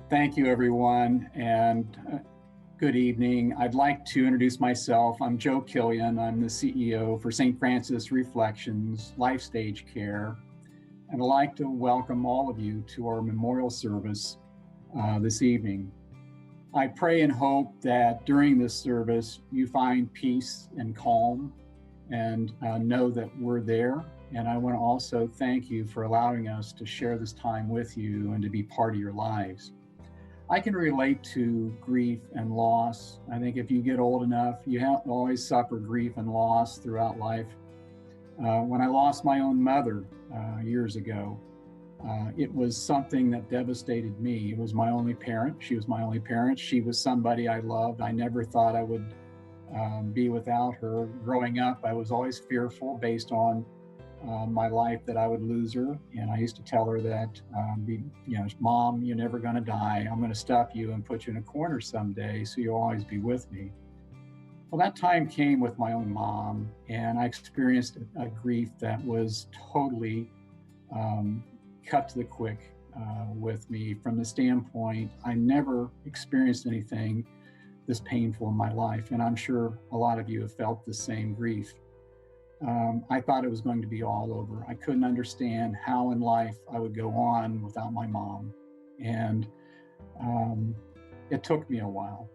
Thank you, everyone, and good evening. I'd like to introduce myself. I'm Joe Killian. I'm the CEO for St. Francis Reflections Life Stage Care, and I'd like to welcome all of you to our memorial service this evening. I pray and hope that during this service you find peace and calm and know that we're there. And I want to also thank you for allowing us to share this time with you and to be part of your lives. I can relate to grief and loss. I think if you get old enough, you always suffer grief and loss throughout life. When I lost my own mother years ago, it was something that devastated me. It was my only parent. She was my only parent. She was somebody I loved. I never thought I would be without her. Growing up, I was always fearful based on my life that I would lose her. And I used to tell her that, Mom, you're never going to die. I'm going to stuff you and put you in a corner someday, so you'll always be with me. Well, that time came with my own mom, and I experienced a grief that was totally cut to the quick with me from the standpoint I never experienced anything this painful in my life. And I'm sure a lot of you have felt the same grief. I thought it was going to be all over. I couldn't understand how in life I would go on without my mom. And it took me a while.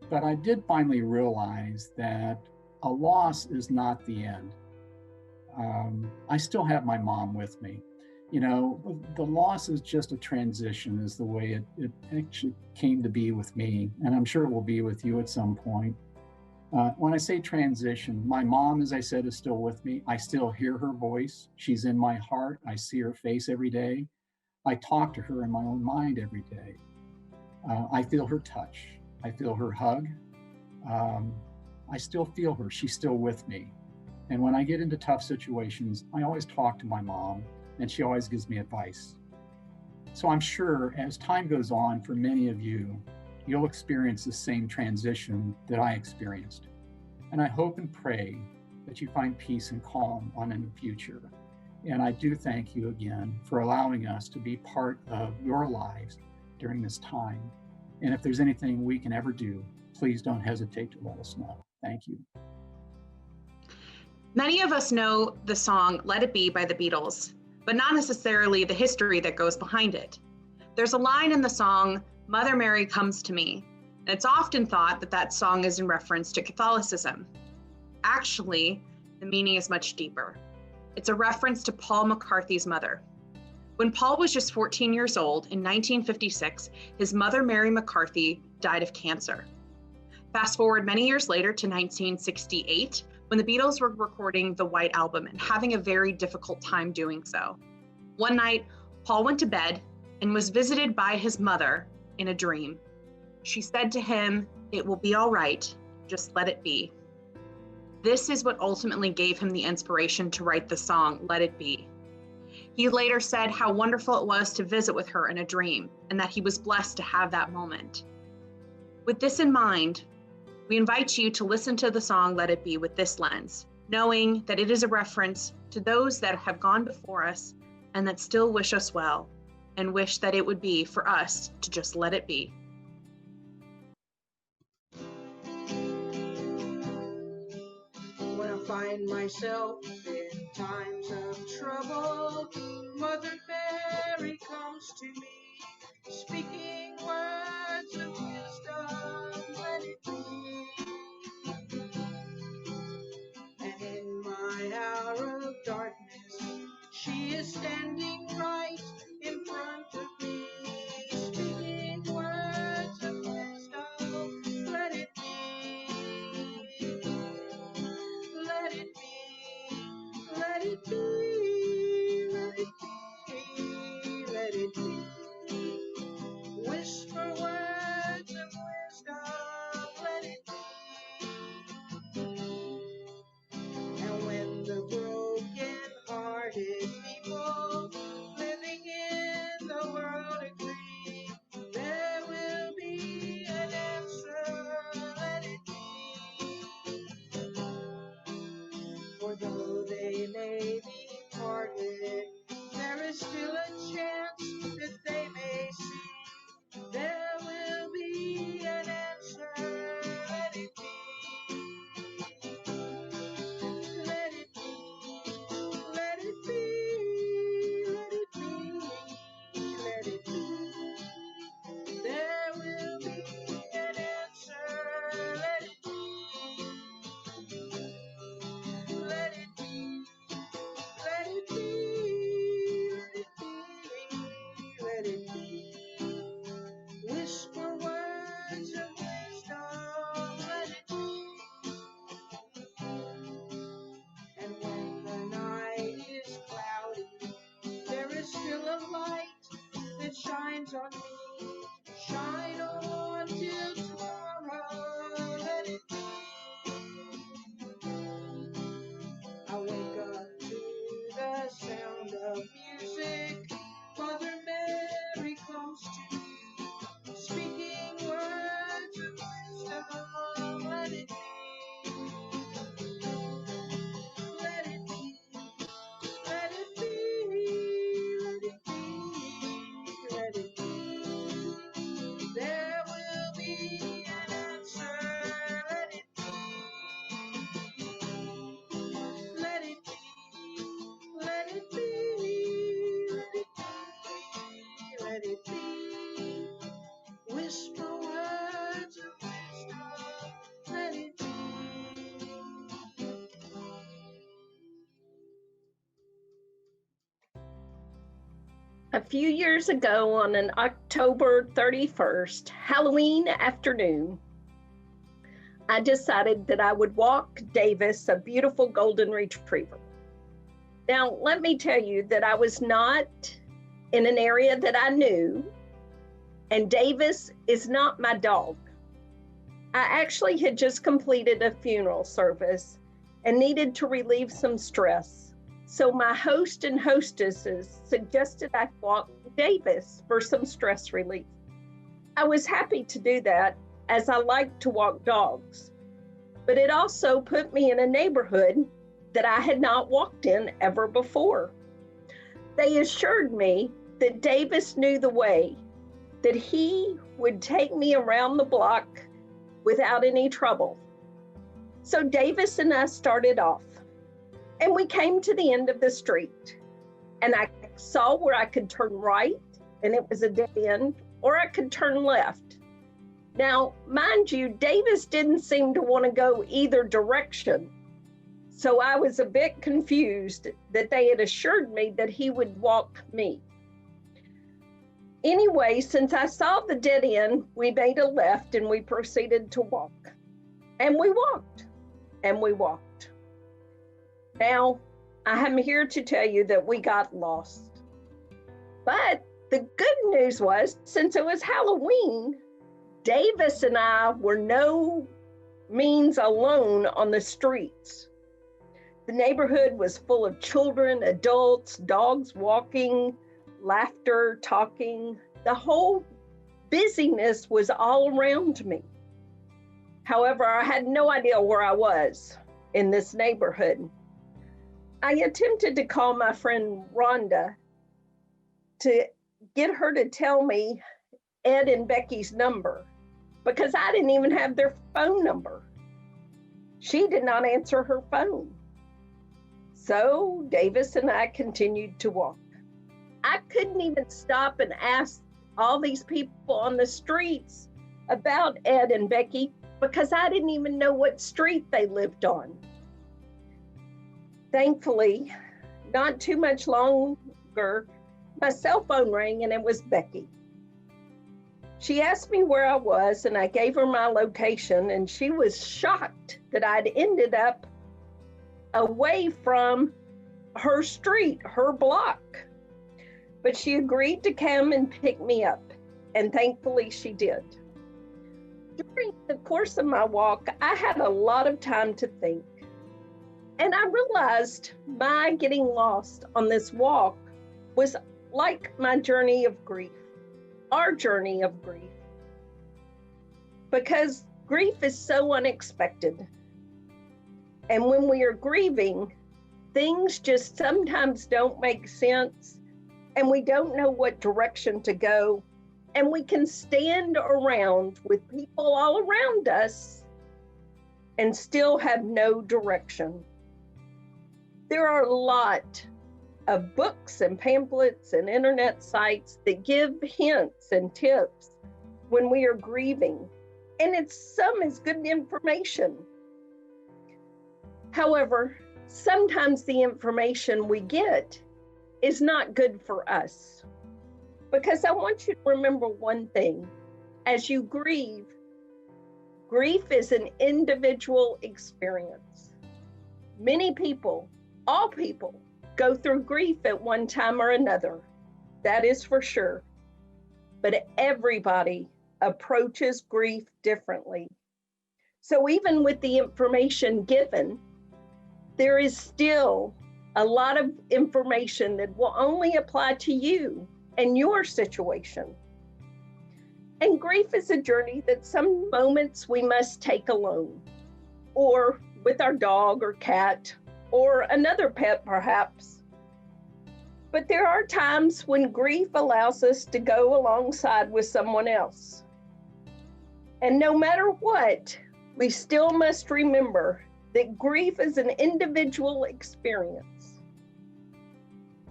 But I did finally realize that a loss is not the end. I still have my mom with me. You know, the loss is just a transition, is the way it actually came to be with me. And I'm sure it will be with you at some point. When I say transition, my mom, as I said, is still with me. I still hear her voice. She's in my heart. I see her face every day. I talk to her in my own mind every day. I feel her touch. I feel her hug. I still feel her. She's still with me. And when I get into tough situations, I always talk to my mom, and she always gives me advice. So I'm sure as time goes on, for many of you, you'll experience the same transition that I experienced. And I hope and pray that you find peace and calm on in the future. And I do thank you again for allowing us to be part of your lives during this time. And if there's anything we can ever do, please don't hesitate to let us know. Thank you. Many of us know the song Let It Be by the Beatles, but not necessarily the history that goes behind it. There's a line in the song, Mother Mary Comes to Me, and it's often thought that that song is in reference to Catholicism. Actually, the meaning is much deeper. It's a reference to Paul McCarthy's mother. When Paul was just 14 years old in 1956, his mother, Mary McCarthy, died of cancer. Fast forward many years later to 1968, when the Beatles were recording the White Album and having a very difficult time doing so. One night, Paul went to bed and was visited by his mother in a dream. She said to him, "It will be all right, just let it be." This is what ultimately gave him the inspiration to write the song, Let It Be. He later said how wonderful it was to visit with her in a dream and that he was blessed to have that moment. With this in mind, we invite you to listen to the song, Let It Be, with this lens, knowing that it is a reference to those that have gone before us and that still wish us well, and wish that it would be for us to just let it be. When I find myself in times of trouble, Mother Mary comes to me, speaking words of wisdom, let it be. And in my hour of darkness, she is standing right in front of me, speaking words of wisdom, let it be. Let it be, let it be, let it be, let it be. Whisper words of wisdom, let it be. And when the broken-hearted people living in the world agree, there will be an answer, let it be. For though they may be A few years ago on an October 31st, Halloween afternoon, I decided that I would walk Davis, a beautiful golden retriever. Now, let me tell you that I was not in an area that I knew, and Davis is not my dog. I actually had just completed a funeral service and needed to relieve some stress. So my host and hostesses suggested I walk Davis for some stress relief. I was happy to do that as I like to walk dogs, but it also put me in a neighborhood that I had not walked in ever before. They assured me that Davis knew the way, that he would take me around the block without any trouble. So Davis and I started off, and we came to the end of the street, and I saw where I could turn right, and it was a dead end, or I could turn left. Now, mind you, Davis didn't seem to want to go either direction, so I was a bit confused that they had assured me that he would walk me. Anyway, since I saw the dead end, we made a left and we proceeded to walk. And we walked, and we walked. Now, I am here to tell you that we got lost. But the good news was, since it was Halloween, Davis and I were no means alone on the streets. The neighborhood was full of children, adults, dogs walking, laughter, talking. The whole busyness was all around me. However, I had no idea where I was in this neighborhood. I attempted to call my friend Rhonda to get her to tell me Ed and Becky's number, because I didn't even have their phone number. She did not answer her phone. So Davis and I continued to walk. I couldn't even stop and ask all these people on the streets about Ed and Becky because I didn't even know what street they lived on. Thankfully, not too much longer, my cell phone rang and it was Becky. She asked me where I was and I gave her my location, and she was shocked that I'd ended up away from her street, her block. But she agreed to come and pick me up, and thankfully she did. During the course of my walk, I had a lot of time to think. And I realized my getting lost on this walk was like my journey of grief, our journey of grief. Because grief is so unexpected. And when we are grieving, things just sometimes don't make sense, and we don't know what direction to go. And we can stand around with people all around us and still have no direction. There are a lot of books and pamphlets and internet sites that give hints and tips when we are grieving, and some is good information. However, sometimes the information we get is not good for us. Because I want you to remember one thing. As you grieve, grief is an individual experience. Many people, all people, go through grief at one time or another. That is for sure. But everybody approaches grief differently. So even with the information given, there is still a lot of information that will only apply to you and your situation. And grief is a journey that some moments we must take alone, or with our dog or cat, or another pet perhaps. But there are times when grief allows us to go alongside with someone else. And no matter what, we still must remember that grief is an individual experience.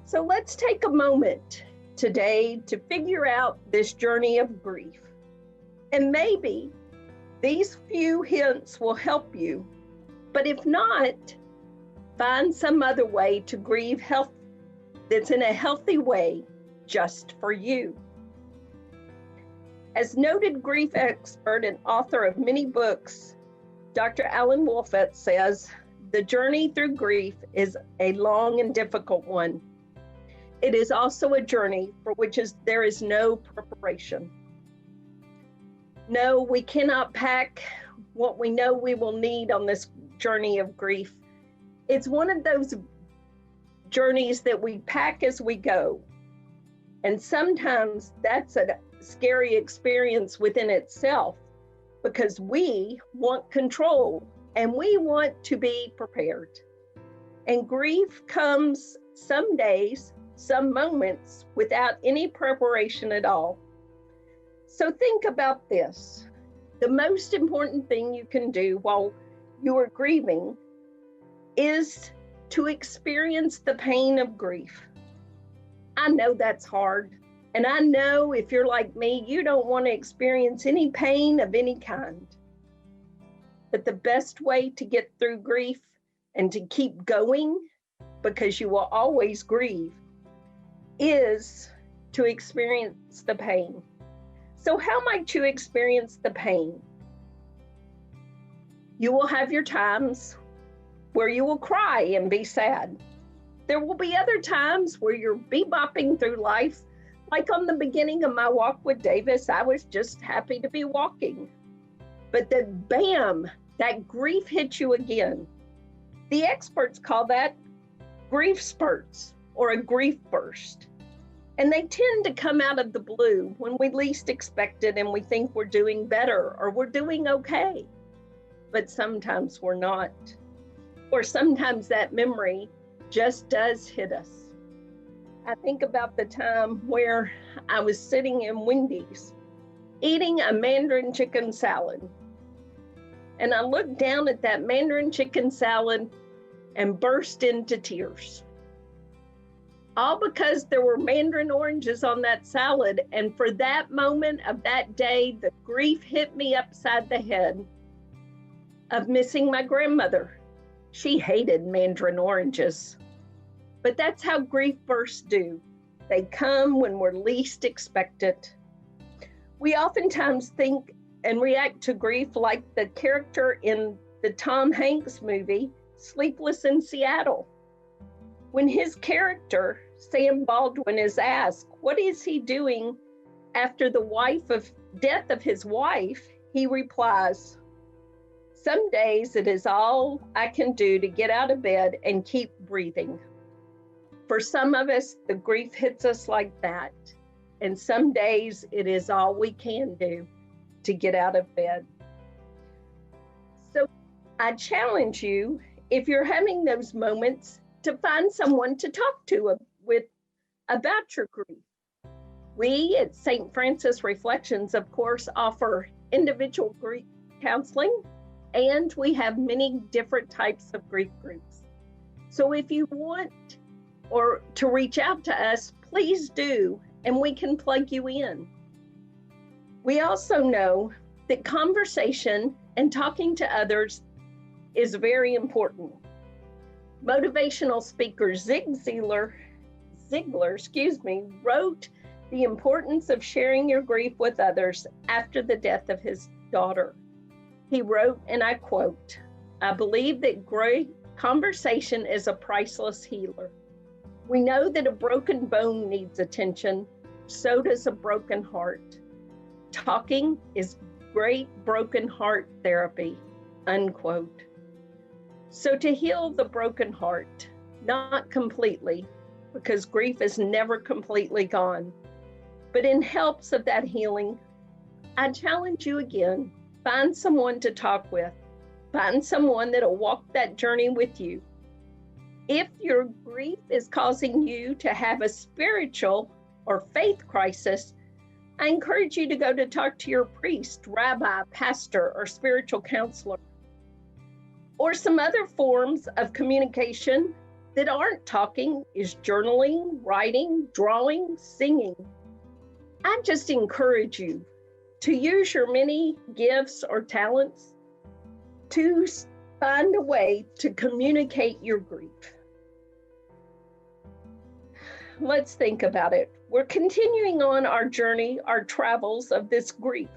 So let's take a moment today to figure out this journey of grief. And maybe these few hints will help you, but if not, find some other way to grieve that's in a healthy way just for you. As noted grief expert and author of many books, Dr. Alan Wolfett says, the journey through grief is a long and difficult one. It is also a journey for which there is no preparation. No, we cannot pack what we know we will need on this journey of grief. It's one of those journeys that we pack as we go. And sometimes that's a scary experience within itself because we want control and we want to be prepared. And grief comes some days, some moments without any preparation at all. So think about this. The most important thing you can do while you are grieving is to experience the pain of grief. I know that's hard. And I know if you're like me, you don't want to experience any pain of any kind. But the best way to get through grief and to keep going, because you will always grieve, is to experience the pain. So how might you experience the pain? You will have your times where you will cry and be sad. There will be other times where you're bebopping through life. Like on the beginning of my walk with Davis, I was just happy to be walking. But then bam, that grief hits you again. The experts call that grief spurts or a grief burst. And they tend to come out of the blue when we least expect it and we think we're doing better or we're doing okay. But sometimes we're not. Or sometimes that memory just does hit us. I think about the time where I was sitting in Wendy's eating a Mandarin chicken salad. And I looked down at that Mandarin chicken salad and burst into tears. All because there were Mandarin oranges on that salad. And for that moment of that day, the grief hit me upside the head of missing my grandmother. She hated Mandarin oranges. But that's how grief bursts do. They come when we're least expected. We oftentimes think and react to grief like the character in the Tom Hanks movie, Sleepless in Seattle. When his character, Sam Baldwin, is asked, what is he doing after the death of his wife? He replies, some days it is all I can do to get out of bed and keep breathing. For some of us, the grief hits us like that. And some days it is all we can do to get out of bed. So I challenge you, if you're having those moments, to find someone to talk to with about your grief. We at St. Francis Reflections, of course, offer individual grief counseling, and we have many different types of grief groups. So if you want or to reach out to us, please do, and we can plug you in. We also know that conversation and talking to others is very important. Motivational speaker Zig Ziglar, wrote the importance of sharing your grief with others after the death of his daughter. He wrote, and I quote, I believe that great conversation is a priceless healer. We know that a broken bone needs attention, so does a broken heart. Talking is great broken heart therapy, unquote. So to heal the broken heart, not completely, because grief is never completely gone, but in helps of that healing, I challenge you again, find someone to talk with, find someone that'll walk that journey with you. If your grief is causing you to have a spiritual or faith crisis, I encourage you to go to talk to your priest, rabbi, pastor, or spiritual counselor, or some other forms of communication that aren't talking is journaling, writing, drawing, singing. I just encourage you to use your many gifts or talents to find a way to communicate your grief. let's think about it. We're continuing on our journey, our travels of this grief.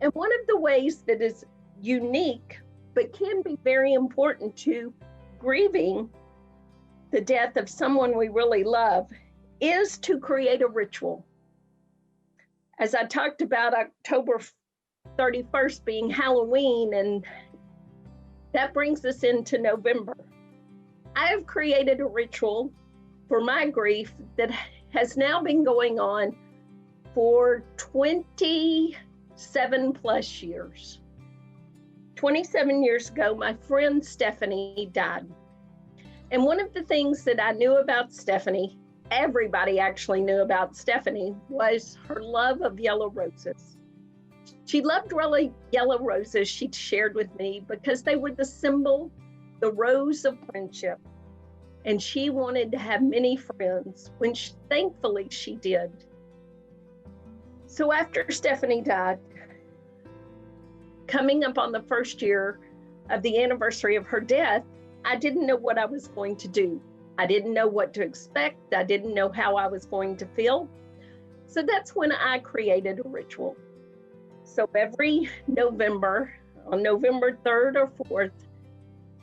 And one of the ways that is unique, but can be very important to grieving the death of someone we really love, is to create a ritual. As I talked about October 31st being Halloween, and that brings us into November. I have created a ritual for my grief that has now been going on for 27 plus years. 27 years ago, my friend Stephanie died. And one of the things that I knew about Stephanie, everybody actually knew about Stephanie, was her love of yellow roses. She loved yellow roses, she shared with me, because they were the symbol, the rose of friendship. And she wanted to have many friends, which thankfully she did. So after Stephanie died, coming up on the first year of the anniversary of her death, I didn't know what I was going to do. I didn't know what to expect. I didn't know how I was going to feel. So that's when I created a ritual. So every November, on November 3rd or 4th,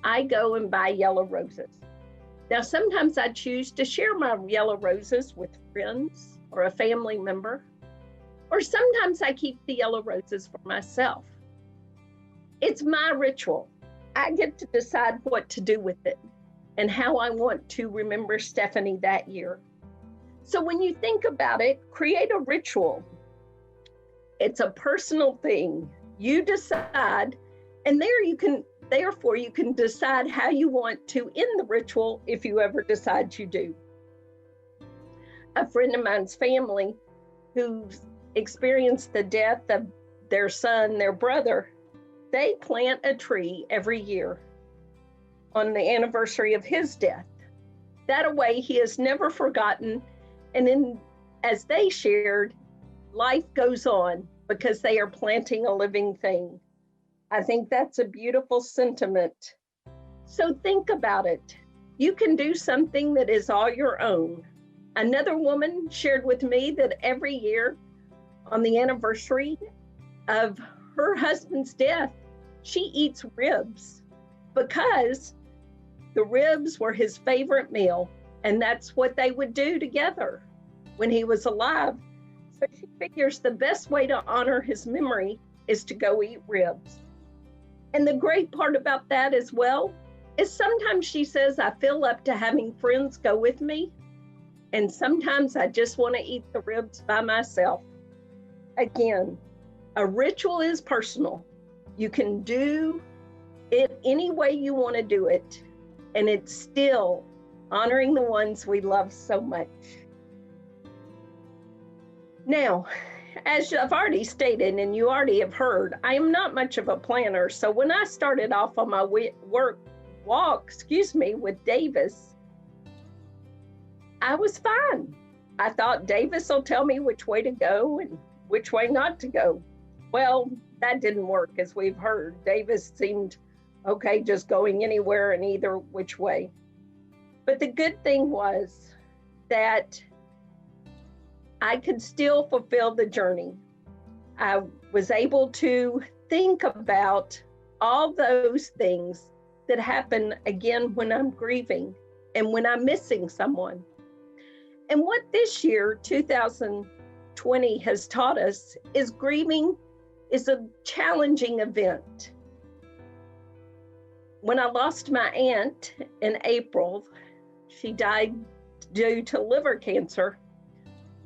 I go and buy yellow roses. Now, sometimes I choose to share my yellow roses with friends or a family member, or sometimes I keep the yellow roses for myself. It's my ritual. I get to decide what to do with it and how I want to remember Stephanie that year. So when you think about it, create a ritual. It's a personal thing. You decide, and therefore you can decide how you want to end the ritual if you ever decide you do. A friend of mine's family who experienced the death of their son, their brother, they plant a tree every year on the anniversary of his death. That way he is never forgotten. And then, as they shared, life goes on because they are planting a living thing. I think that's a beautiful sentiment. So think about it. You can do something that is all your own. Another woman shared with me that every year on the anniversary of her husband's death, she eats ribs because the ribs were his favorite meal, and that's what they would do together when he was alive. So she figures the best way to honor his memory is to go eat ribs. And the great part about that as well is sometimes she says, I feel up to having friends go with me, and sometimes I just want to eat the ribs by myself. Again, a ritual is personal. You can do it any way you want to do it, and it's still honoring the ones we love so much. Now, as I've already stated, and you already have heard, I am not much of a planner. So when I started off on my walk with Davis, I was fine. I thought Davis will tell me which way to go and which way not to go. Well, that didn't work, as we've heard. Davis seemed okay just going anywhere and either which way. But the good thing was that I could still fulfill the journey. I was able to think about all those things that happen again when I'm grieving and when I'm missing someone. And what this year, 2020, has taught us is grieving is a challenging event. When I lost my aunt in April, she died due to liver cancer.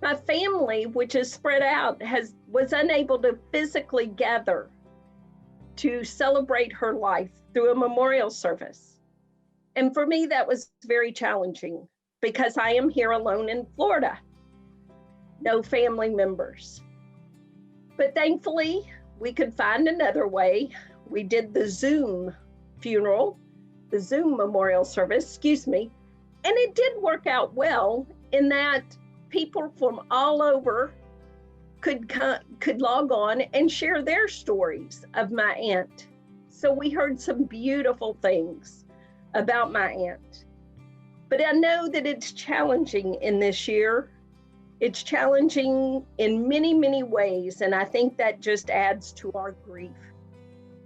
My family, which is spread out, was unable to physically gather to celebrate her life through a memorial service. And for me, that was very challenging because I am here alone in Florida, no family members. But thankfully, we could find another way. We did the Zoom funeral, the Zoom memorial service, and it did work out well in that people from all over could log on and share their stories of my aunt. So we heard some beautiful things about my aunt. But I know that it's challenging in this year. It's challenging in many, many ways. And I think that just adds to our grief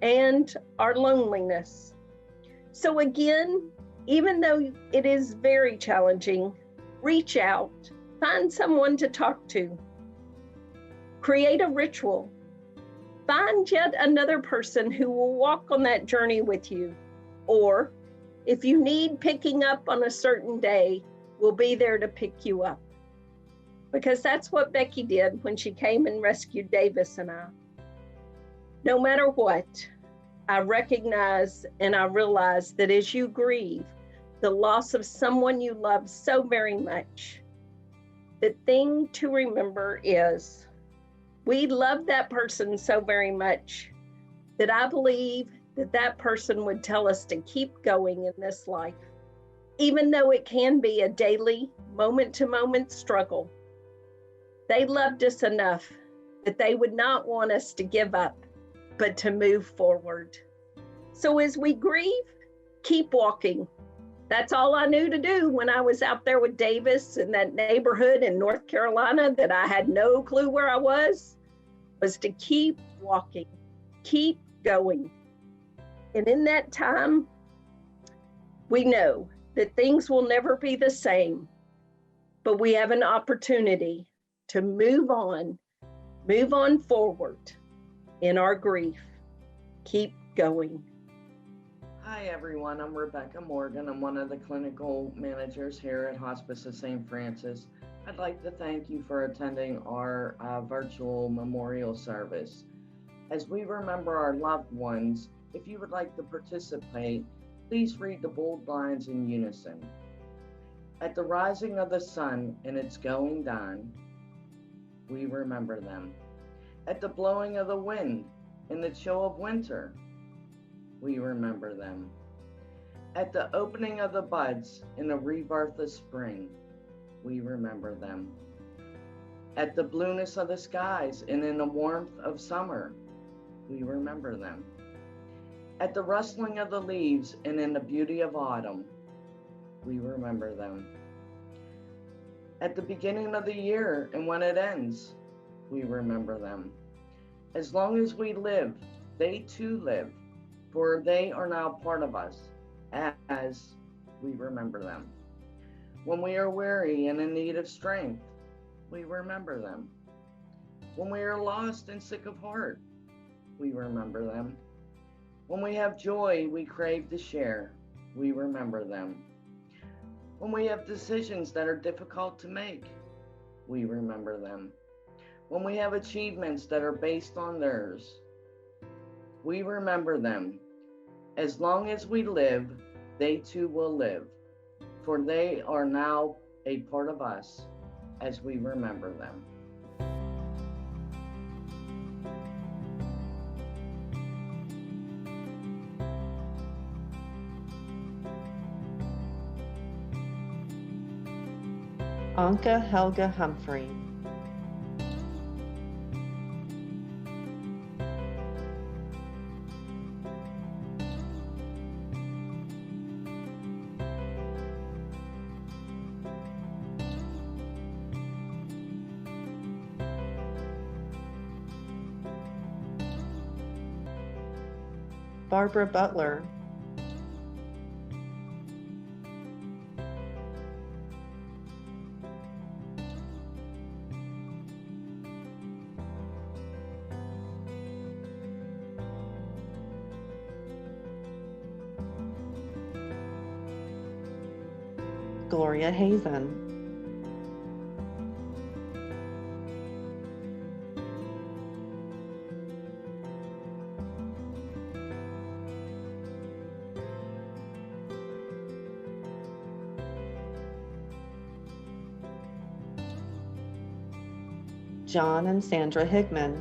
and our loneliness. So again, even though it is very challenging, reach out, find someone to talk to, create a ritual, find yet another person who will walk on that journey with you. Or if you need picking up on a certain day, we'll be there to pick you up. Because that's what Becky did when she came and rescued Davis and I. No matter what, I recognize and I realize that as you grieve the loss of someone you love so very much, the thing to remember is we love that person so very much that I believe that that person would tell us to keep going in this life, even though it can be a daily, moment-to-moment struggle. They loved us enough that they would not want us to give up, but to move forward. So as we grieve, keep walking. That's all I knew to do when I was out there with Davis in that neighborhood in North Carolina that I had no clue where I was to keep walking, keep going. And in that time, we know that things will never be the same, but we have an opportunity to move on forward in our grief. Keep going. Hi everyone, I'm Rebecca Morgan. I'm one of the clinical managers here at Hospice of St. Francis. I'd like to thank you for attending our virtual memorial service. As we remember our loved ones, if you would like to participate, please read the bold lines in unison. At the rising of the sun and its going down, we remember them. At the blowing of the wind and the chill of winter, we remember them. At the opening of the buds in the rebirth of spring, we remember them. At the blueness of the skies and in the warmth of summer, we remember them. At the rustling of the leaves and in the beauty of autumn, we remember them. At the beginning of the year and when it ends, we remember them. As long as we live, they too live, for they are now part of us as we remember them. When we are weary and in need of strength, we remember them. When we are lost and sick of heart, we remember them. When we have joy we crave to share, we remember them. When we have decisions that are difficult to make, we remember them. When we have achievements that are based on theirs, we remember them. As long as we live, they too will live, for they are now a part of us as we remember them. Anka Helga Humphrey. Barbara Butler. Gloria Hazen. John and Sandra Higman.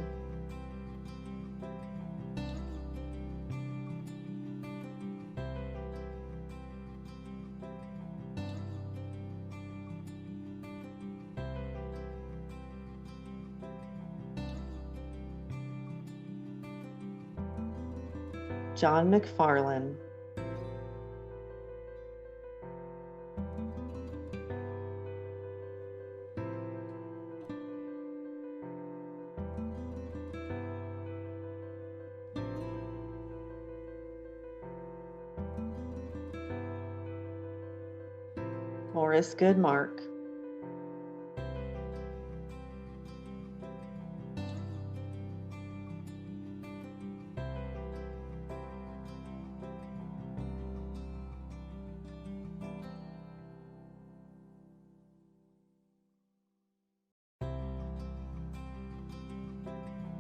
John McFarlane. Horace Goodmark.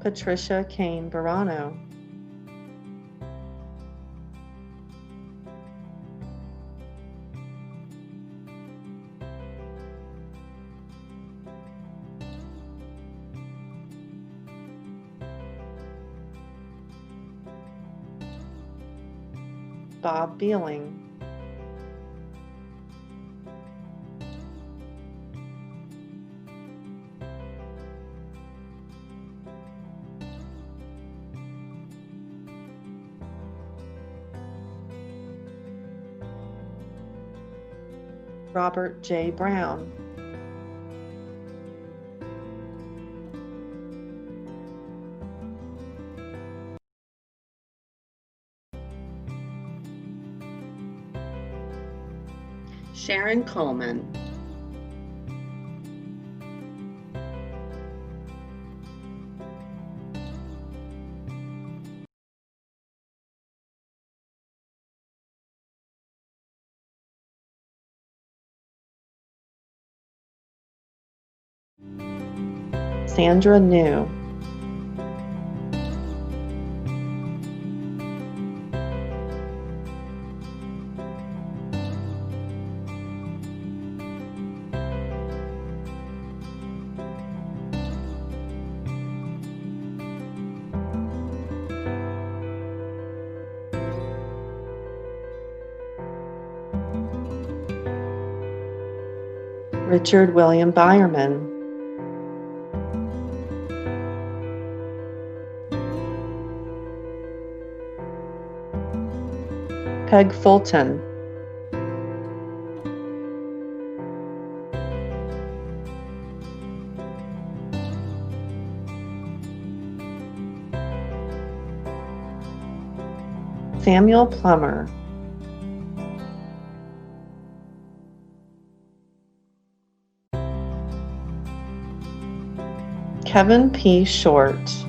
Patricia Kane Barano. Bob Beeling. Robert J. Brown. Sharon Coleman. Sandra New. Richard William Byerman. Peg Fulton. Samuel Plummer. Kevin P. Short.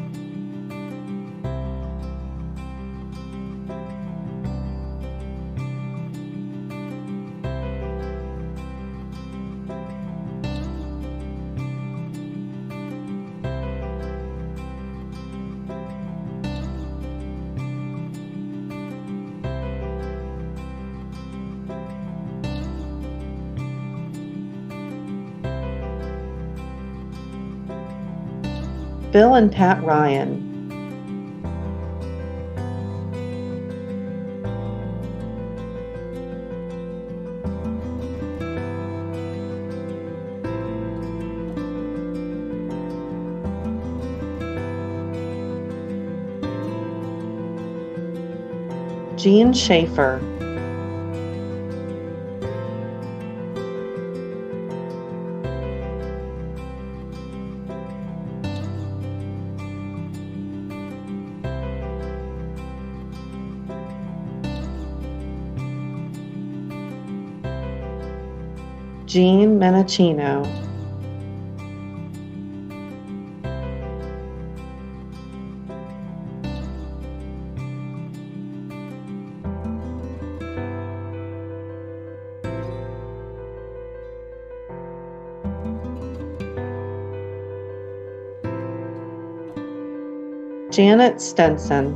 Bill and Pat Ryan. Gene Schaefer. Gene Menachino. Janet Stenson.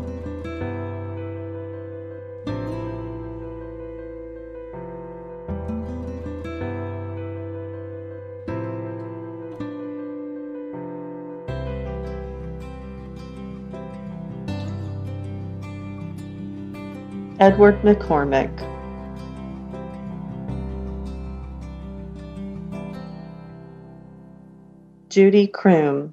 Edward McCormick. Judy Kroom.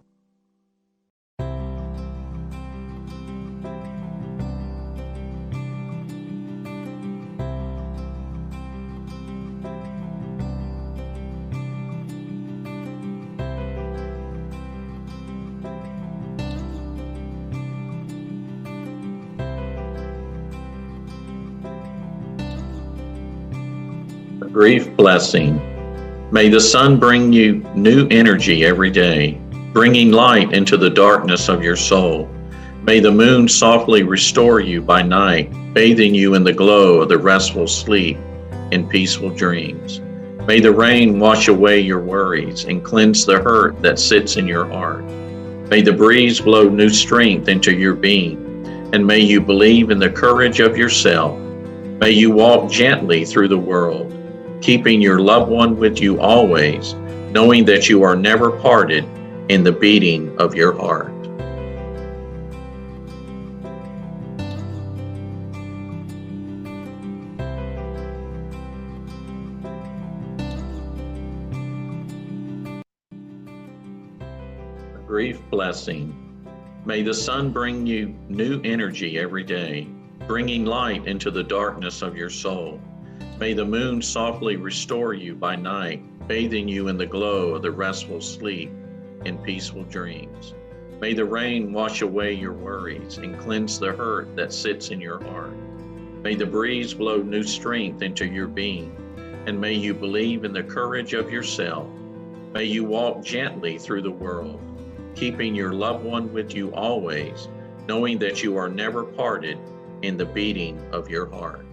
Brief blessing. May the sun bring you new energy every day, bringing light into the darkness of your soul. May the moon softly restore you by night, bathing you in the glow of the restful sleep in peaceful dreams. May the rain wash away your worries and cleanse the hurt that sits in your heart. May the breeze blow new strength into your being, and may you believe in the courage of yourself. May you walk gently through the world, keeping your loved one with you always, knowing that you are never parted in the beating of your heart. Grief blessing. May the sun bring you new energy every day, bringing light into the darkness of your soul. May the moon softly restore you by night, bathing you in the glow of the restful sleep in peaceful dreams. May the rain wash away your worries and cleanse the hurt that sits in your heart. May the breeze blow new strength into your being, and may you believe in the courage of yourself. May you walk gently through the world, keeping your loved one with you always, knowing that you are never parted in the beating of your heart.